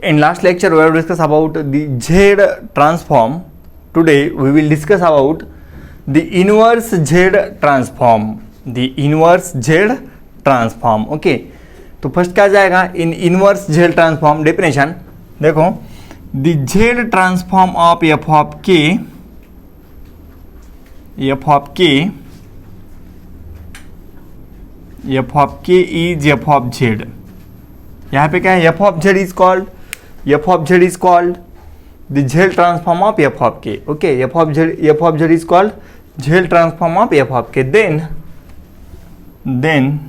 In last lecture, we have discussed about the Z transform. Today, we will discuss about the inverse Z transform. The inverse Z transform. Okay. तो first क्या जाएगा इन inverse Z transform definition. देखो the Z transform of f of k is f of Z. यहाँ पे क्या है f of Z is called the Z transform of f of k. Okay, f of z is called Z transform of f of k. Then the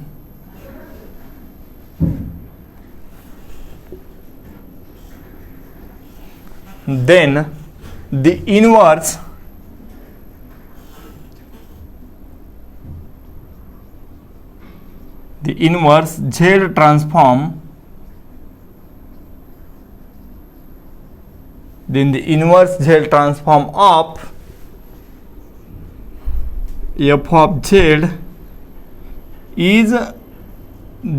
inverse Z transform. Then the inverse Z transform of f of Z is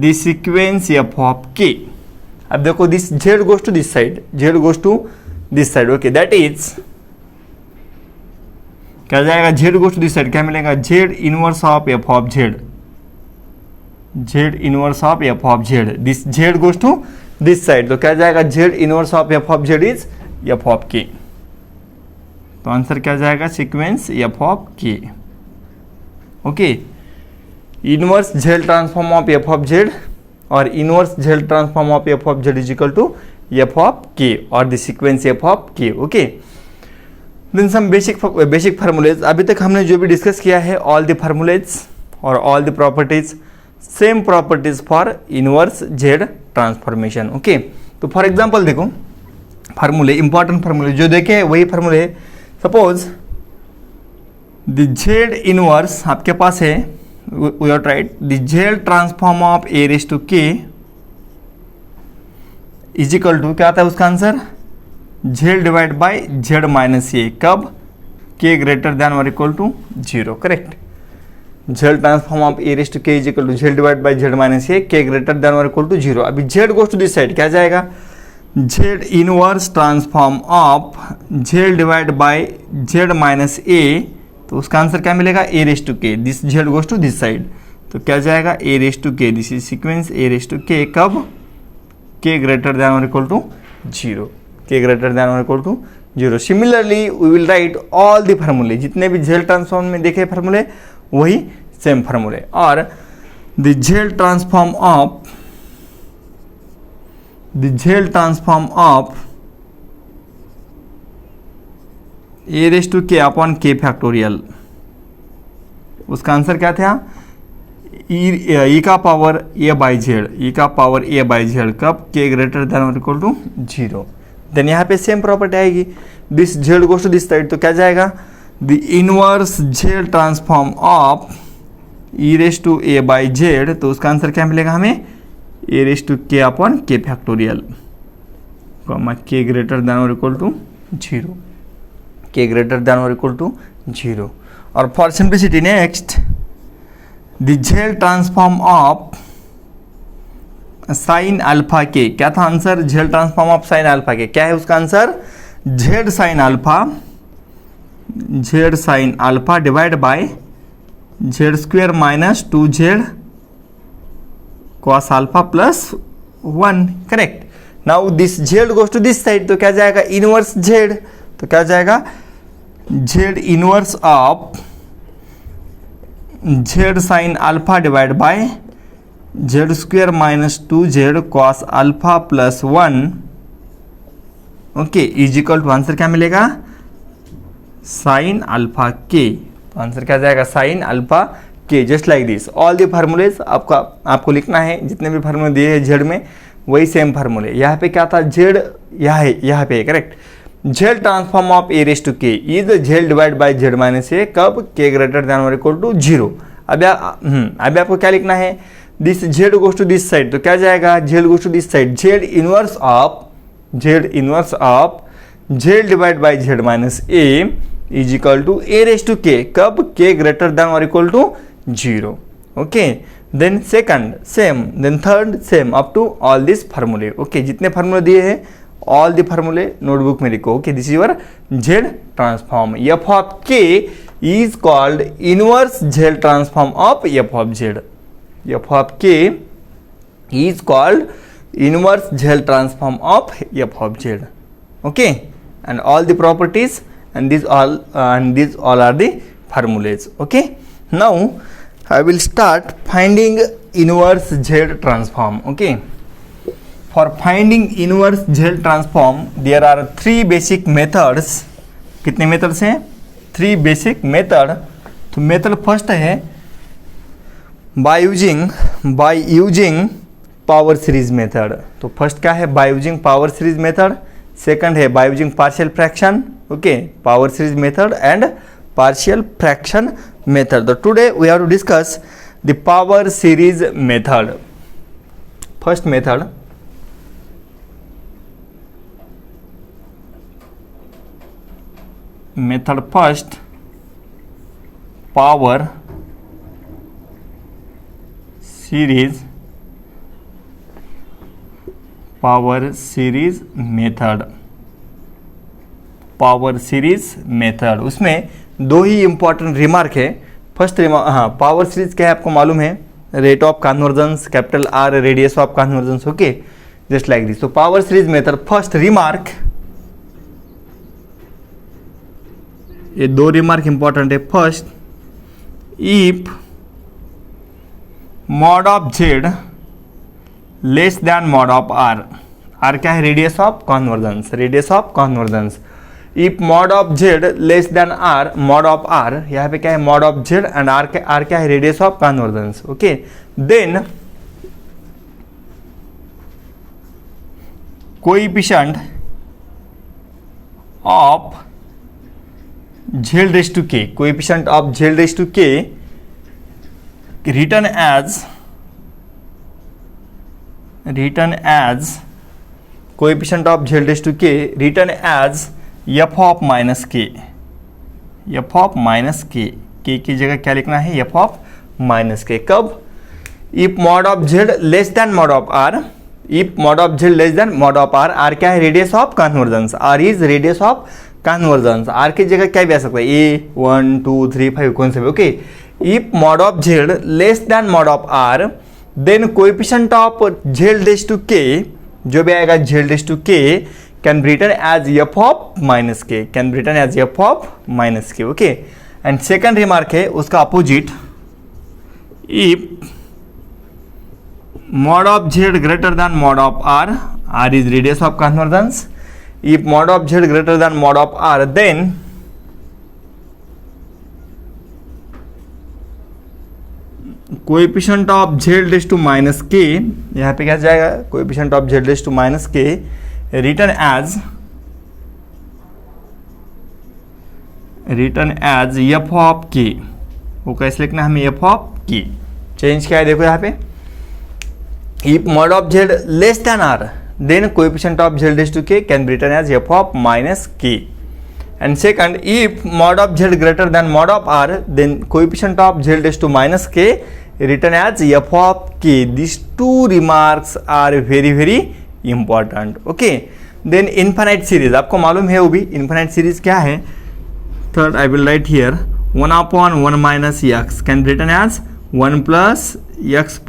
the sequence f of k. अब देखो this Z goes to this side. Okay, that is क्या जाएगा Z goes to this side, क्या मिलेगा Z inverse of f of Z. This Z goes to this side, तो क्या जाएगा Z inverse of f of Z is f of k. तो answer क्या जाएगा sequence f of k. Okay, inverse Z transform of f of Z और inverse Z transform of f of Z is equal to f of k और the sequence f of k. Okay, then some basic formulas. अभी तक हमने जो भी discuss किया है all the फार्मूलेज और all the properties, same properties for inverse Z transformation. Okay, तो फॉर एग्जांपल देखो फार्मूले, इंपॉर्टेंट फार्मूले जो देखे वही फार्मूले. सपोज द Z इनवर्स आपके पास है, we are right the Z transform of a raise to k is equal to क्या आता है उसका answer Z divide by Z minus a. कब k ग्रेटर देन और equal to 0. Correct. Z transform of a raise to k is equal to Z divide by Z minus a, k greater than और equal to 0. अभी Z goes to this side, क्या जाएगा Z inverse transform of Z divide by Z minus a. तो उसका answer क्या मिलेगा a raise to k. This Z goes to this side, तो क्या जाएगा a raise to k. This is sequence a raise to k. कब k greater than और equal to 0. k greater than और equal to 0. Similarly we will write all the फार्मूले, जितने भी Z transform में देखे फार्मूले वही सेम फार्मूले. और the Z transform of a raise to k upon k factorial. उसका आंसर क्या था e का पावर a बाई z. कब k ग्रेटर देन और इक्वल टू 0. देन यहाँ पे सेम प्रॉपर्टी आएगी, this z goes to this side, तो क्या जाएगा the inverse Z transform of e raise to a by z. तो उसका आंसर क्या मिलेगा हमें a raise to k upon k factorial, k greater than और equal to 0. k greater than और इक्वल टू 0. और for simplicity next the Z transform of sine alpha k. क्या था answer Z transform of sine alpha k. क्या है उसका answer Z sine alpha divide by Z square minus 2Z cos alpha plus 1. Correct. Now this Z goes to this side, तो क्या जाएगा inverse Z. तो क्या जाएगा Z inverse of Z sine alpha divide by Z square minus 2Z cos alpha plus 1. Okay, is equal to answer क्या मिलेगा sine alpha k. तो answer क्या जाएगा sine alpha k. Just like this all the formulas आपको लिखना है, जितने भी फार्मूले दिए हैं Z में वही सेम फार्मूले. यहाँ पे क्या था Z यहाँ पे correct. Z transform of a raise to k is Z divide by Z minus a. कब k ग्रेटर देन और इक्वल टू 0. अभी आपको क्या लिखना है this Z goes to this side, तो क्या जाएगा Z goes to this side Z inverse of Z divide by Z minus a is equal to a raise to k. कब k ग्रेटर देन और equal to 0. Okay, then second same, then third same, up to all this फार्मूले। Okay, जितने फार्मूले दिए हैं all the फार्मूले notebook में लिखो। Okay, this is your Z transform. F of k is called inverse Z transform of f of z. F of k is called inverse Z transform of f of z. Okay, and all the properties and these all are the formulas. Okay, now I will start finding inverse Z transform. Okay, for finding inverse Z transform there are three basic methods. कितने methods हैं? Three basic method. तो method first है by using power series method. तो first क्या है? By using power series method. Second है by using partial fraction. Okay, power series method and partial fraction method. तो today we have to discuss the power series method. First method, method first power series method. Power series method, उसमें दो ही important remark है। First remark, हाँ, power series क्या है आपको मालूम है? Rate of convergence, capital R radius of convergence. Okay, just like this. तो power series method, first remark, ये दो रिमार्क इंपॉर्टेंट है। First, if mod of Z less than mod of R. R क्या है? Radius of convergence, radius of convergence. If mod of Z less than R, mod of R, यहाँ पे क्या है? Mod of z and R क्या है? Radius of convergence. Okay, then coefficient of Z raise to के, coefficient of Z raise to k written as coefficient of z raised to k written as f of minus k, f of minus k, k की जगह क्या लिखना है? f of minus k। कब? if mod of z less than mod of r, if mod of z less than mod of r, r क्या है? Radius of convergence, r is radius of convergence. r की जगह क्या भी आ सकता है? a 1 2 3 5 कौन से भी। Okay, if mod of z less than mod of r, then coefficient of z raised to k, जो भी आएगा z raised to k, can be written as f of minus k, can be written as f of minus k. Okay, and second remark है उसका opposite, if mod of z greater than mod of r, r is radius of convergence, if mod of z greater than mod of r, then coefficient of Z raise to minus k, यहाँ पे क्या जाएगा? Coefficient of Z raise to minus k written as f of k. वो कैसे लिखना हमें? F of के। Change क्या है देखो यहाँ पे, if mod of Z less than R, then coefficient of Z raise to k can be written as f of minus k. And second, if mod of z greater than mod of r, then coefficient of z raised to minus k written as f of k. These two remarks are very very important. Okay. Then infinite series, आपको मालूम है वो भी infinite series क्या है? Third, I will write here 1 upon 1 minus x can be written as 1 plus x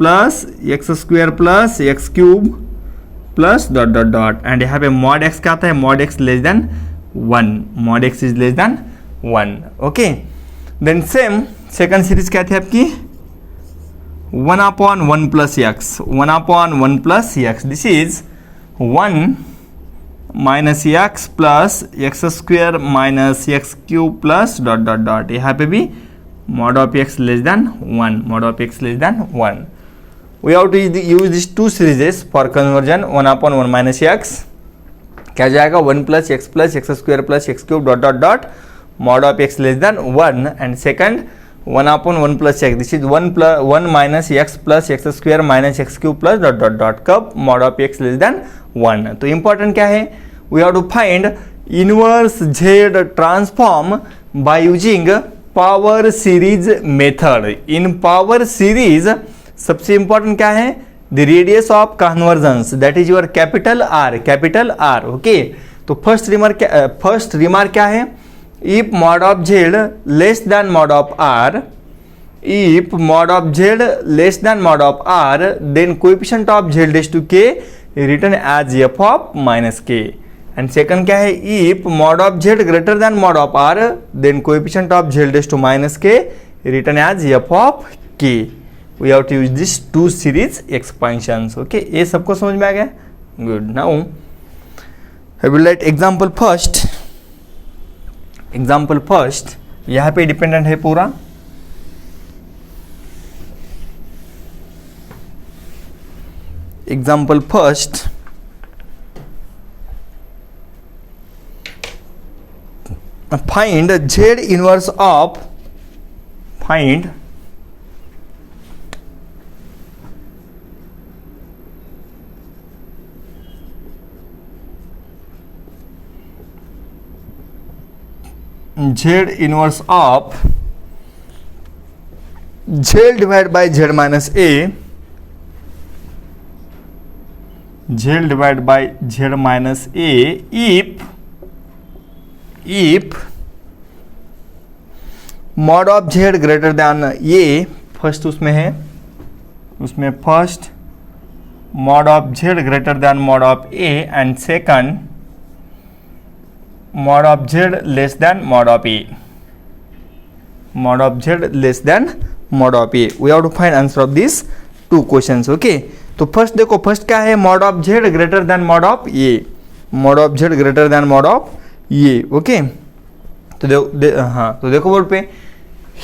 square plus x cube plus dot dot dot, and यहाँ पे mod x क्या आता है? mod x less than 1, mod x is less than 1. Okay, then same second series क्या थी आपकी? 1 upon 1 plus x, 1 upon 1 plus x, this is 1 minus x plus x square minus x cube plus dot dot dot, यहाँ पे भी mod of x less than 1, mod of x less than 1. We have to use these two series for conversion. 1 upon 1 minus x क्या जाएगा? 1 plus x square plus x cube dot dot dot, mod of x less than 1, and second 1 upon 1 plus x, this is 1 minus x plus x square minus x cube plus dot dot dot, कब? mod of x less than 1. तो important क्या है? We have to find inverse z transform by using power series method. In power series, सबसे important क्या है, the radius of convergence, that is your capital R, okay. तो first remark क्या है, if mod of Z less than mod of R, if mod of z less than mod of r, then coefficient of z raised to k written as f of minus k. And second क्या है, if mod of z greater than mod of r, then coefficient of z raised to minus k written as f of k. We have to use this two series expansions. Okay, ये सबको समझ में आ गया? Good. Now I will write example first. Example first, यहाँ पे dependent है पूरा। Example first, find z inverse of, find z inverse of z divided by z minus a, z divided by z minus a, if mod of z greater than a, first उसमें है, उसमें first mod of z greater than mod of a, and second mod of z less than mod of a, mod of z less than mod of a. We have to find answer of these two questions. Okay, तो first देखो, first क्या है, mod of z greater than mod of A, mod of z greater than mod of a, okay. तो तो देखो board पे,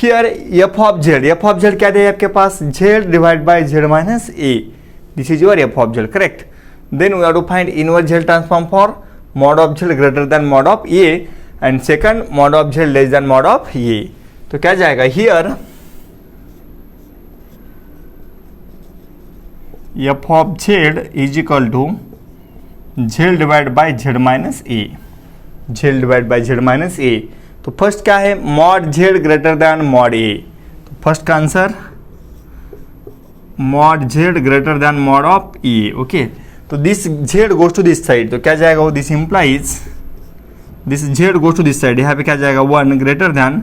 here F of Z क्या है आपके पास, z divide by z minus a, this is your f of z, correct. Then we have to find inverse Z transform for mod of z greater than mod of a, and second mod of Z less than mod of a. तो क्या जाएगा, here f of z is equal to z divided by z minus a, z divided by z minus a। तो first क्या है, mod z greater than mod a, तो first का answer mod z greater than mod of a, okay. तो this z goes to this side, तो क्या जाएगा वो, this implies this z goes to this side, यहाँ पे क्या जाएगा 1 greater than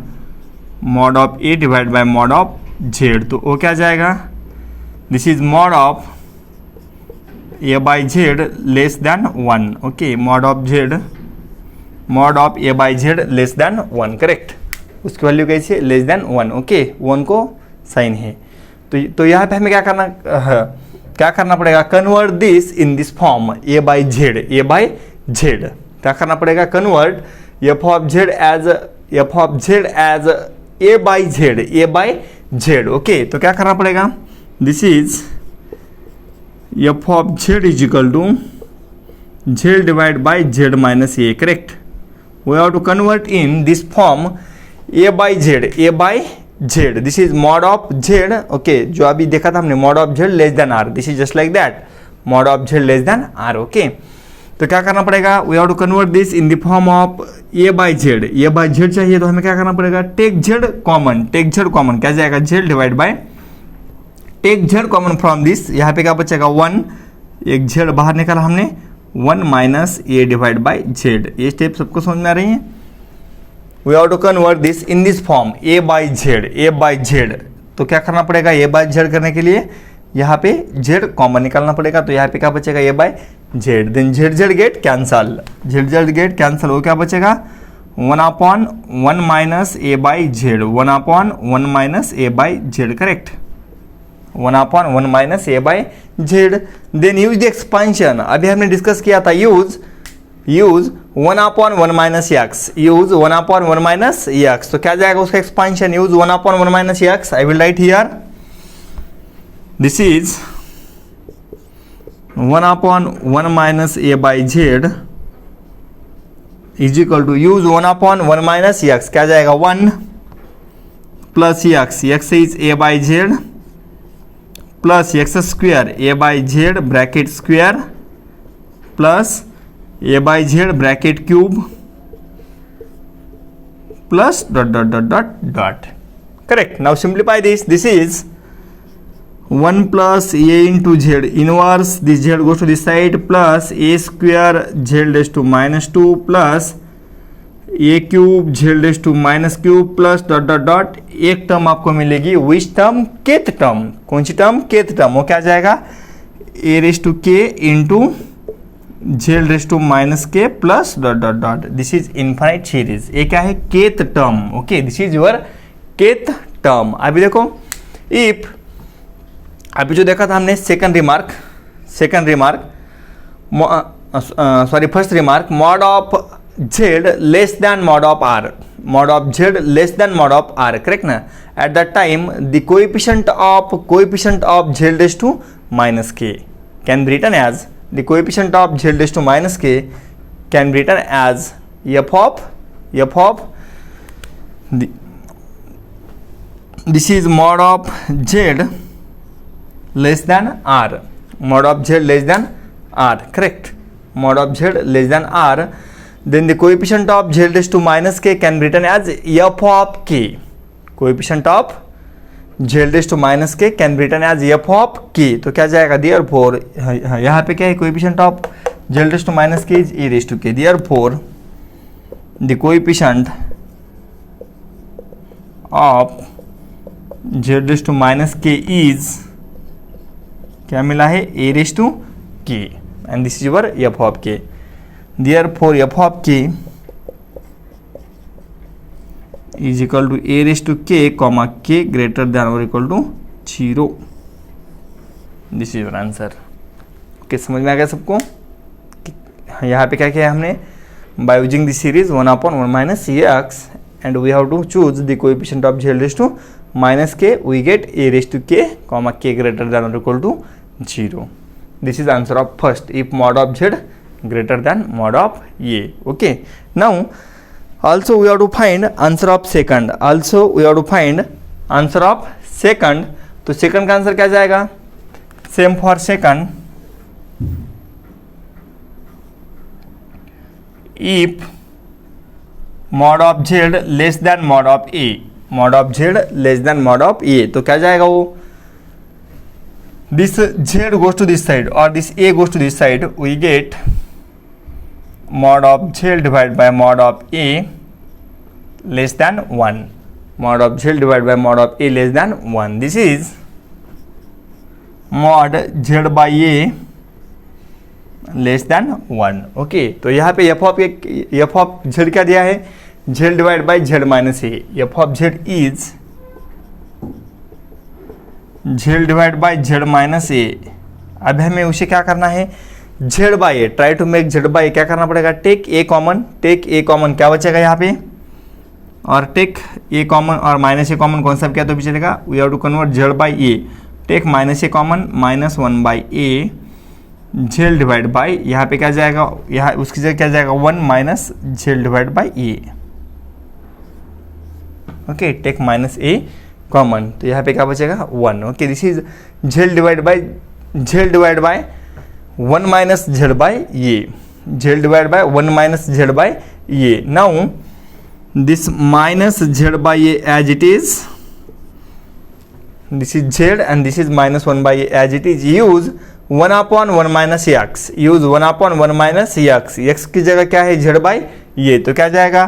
mod of a divide by mod of z, तो वो क्या जाएगा, this is mod of a by z less than 1, okay, mod of a by z less than 1, correct. उसकी value कैसी है, लेस देन 1, ओके, 1 को sign है। तो यहाँ पे हमें क्या करना पड़ेगा, convert this in this form a by z, क्या करना पड़ेगा, convert f of z as a by z, okay. तो क्या करना पड़ेगा, this is f of z is equal to z divided by z minus a, correct. We have to convert in this form a by z, this is mod of z, okay, जो अभी देखा था हमने, mod of z less than r, this is just like that, mod of z less than r, okay। तो क्या करना पड़ेगा, we have to convert this in the form of a by z चाहिए, तो हमें क्या करना पड़ेगा, take z कॉमन, क्या जाएगा, z divide by, take z common from this, यहाँ पे क्या बचेगा 1, एक z बाहर निकाला हमने, 1 minus a divide by z। ये स्टेप सबको समझ में आ रही है। We have to convert this in this form a bye z, तो क्या करना पड़ेगा, a बाय z करने के लिए यहाँ पे z कॉमन निकालना पड़ेगा, तो यहाँ पे क्या बचेगा, a बाय z, देन z get cancel, get cancel, वो क्या बचेगा, 1/1 minus a bye z, 1/1 minus a bye z, correct, 1/1 minus a bye z। Then use the expansion, अभी हमने डिस्कस किया था, use 1/1 minus x, use 1/1 minus x, तो क्या जाएगा उसका expansion, use 1/1 minus x। I will write here, this is 1/1 minus a bye z is equal to use 1/1 minus x, क्या जाएगा 1 plus x is a bye z plus x square a bye z bracket square plus a bye z bracket cube plus dot dot dot dot dot, correct. Now simplify this, this is 1 plus a into z inverse this z goes to this side plus a square z raised to minus 2 plus a cube z raised to minus cube plus dot dot dot एक term आपको मिलेगी which term kth term कौन सी term kth term वो क्या जाएगा a raised to k into z raised to minus k plus dot dot dot this is infinite series ये क्या है kth term okay this is your kth term. अभी देखो इफ अभी जो देखा था हमने second remark first remark mod of Z less than mod of R correct ना at that time the coefficient of z raise to minus k can be written as the coefficient of z raise to minus k can be written as f of this is mod of Z less than r mod of z less than r correct mod of z less than r then the coefficient of z raised to minus k can be written as f of k coefficient of z raised to minus k can be written as f of k तो क्या जाएगा therefore यहाँ पे क्या है coefficient of z raised to minus k is e raised to k therefore the coefficient of z raised to minus k is क्या मिला है a raised to k and this is your f of k therefore f of k is equal to a raised to k comma k greater than or equal to 0 this is your answer okay समझ में आ गया सबको यहाँ पे क्या किया हमने by using the series 1/1 minus x and we have to choose the coefficient of z raised to minus k we get a raised to k comma k greater than or equal to 0 this is answer of first if mod of z greater than mod of a okay now also we have to find answer of second तो second का answer क्या जाएगा same for second if mod of z less than mod of a तो क्या जाएगा वो this z goes to this side or this a goes to this side we get mod of z divided by mod of a less than 1 mod of z divided by mod of a less than 1 this is mod z by a less than 1 okay तो यहाँ पे f of z क्या दिया है z divided by z minus a f of z is z divided by z minus a अब हमें उसे क्या करना है z by a try to make z by a क्या करना पड़ेगा टेक a कॉमन क्या बचेगा यहाँ पे और टेक a कॉमन और माइनस a कॉमन कौन सा क्या तो भी चलेगा we have to convert z by a take minus a common minus 1 by a z divide by यहाँ पे क्या जाएगा यहाँ उसकी जगह क्या जाएगा 1 minus z divide by a okay take minus a common तो यहाँ पे क्या बचेगा 1 okay this is z divide by 1 minus z by ये z divide by 1 minus z by ये now this minus z by ये as it is this is z and this is minus 1 by a as it is use 1 upon 1 minus x use 1 upon 1 minus x x की जगह क्या है z by ये तो क्या जाएगा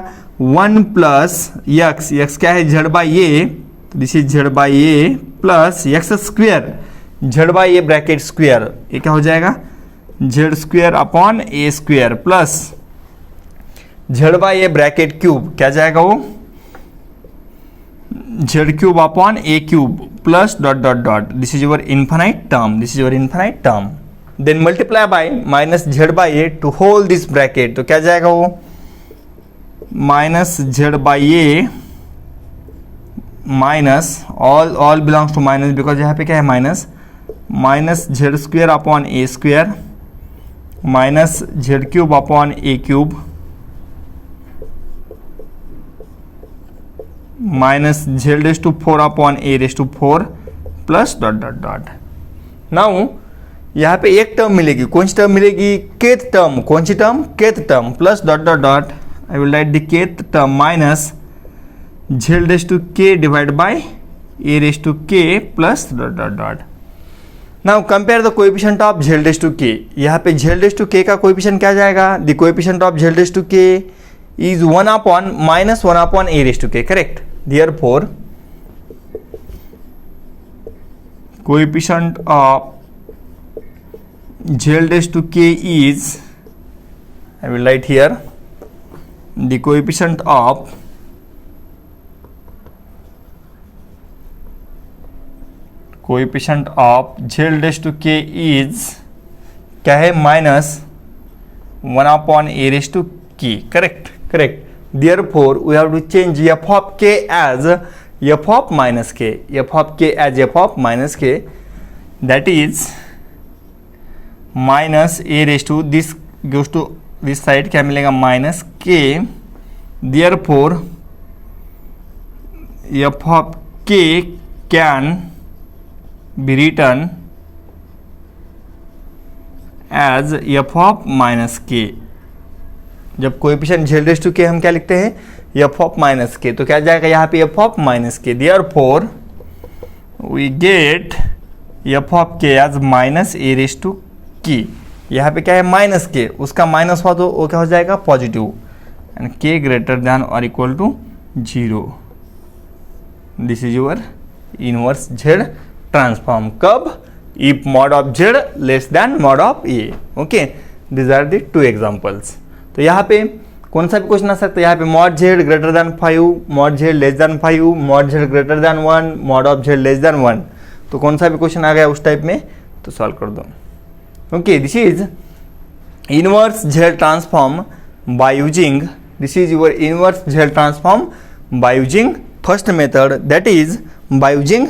1 plus x क्या है z by ये this is z by a plus x square z by a bracket square ये क्या हो जाएगा z square upon a square plus z by a bracket cube क्या जाएगा वो z cube upon a cube plus dot dot dot this is your infinite term then multiply by minus z by a to hold this bracket तो क्या जाएगा वो minus z by a minus all belongs to minus because यहाँ पे क्या है minus z square upon a square minus z cube upon a cube minus z raised to 4 upon a raised to 4 plus dot dot dot now यहाँ पे एक term मिलेगी कौन सी टर्म मिलेगी kth टर्म कौन सी term kth term plus dot dot dot I will write the kth term minus z raised to k divided by a raised to k plus dot dot dot now compare the coefficient of z raise to k। यहाँ पे z raise to k का coefficient क्या जाएगा? The coefficient of z raise to k is 1 upon minus 1 upon a raise to k, correct? Therefore coefficient of z raised to k is, I will write here, the coefficient of z raised to k is क्या है? Minus 1 upon a raised to k, correct? Correct. Therefore we have to change f of k as f of minus k, f of k as f of minus k, that is minus A raise to this goes to this side, क्या मिलेगा? Minus k. Therefore f of k can be written as f of minus k. जब coefficient z raise to के हम क्या लिखते हैं? F of minus के, तो क्या जाएगा यहाँ पे? F of minus k. Therefore we get f of k as minus A raise to k. यहाँ पे क्या है? माइनस के, उसका माइनस हुआ तो वो क्या हो जाएगा? Positive. And k greater than और equal to 0. This is your inverse Z transform. कब? If mod of Z less than mod of a. Okay, this are the 2 examples. तो यहाँ पे कौन सा भी क्वेश्चन आ सकता है? यहाँ पे mod Z greater then 5, mod Z less then 5, mod Z greater then 1, mod of Z less then 1. तो कौन सा भी क्वेश्चन आ गया उस टाइप में तो सॉल्व कर दो. Okay, this is inverse Z transform by using, this is your inverse Z transform by using first method, that is by using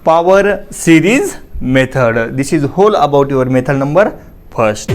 power series method. This is whole about your method number first.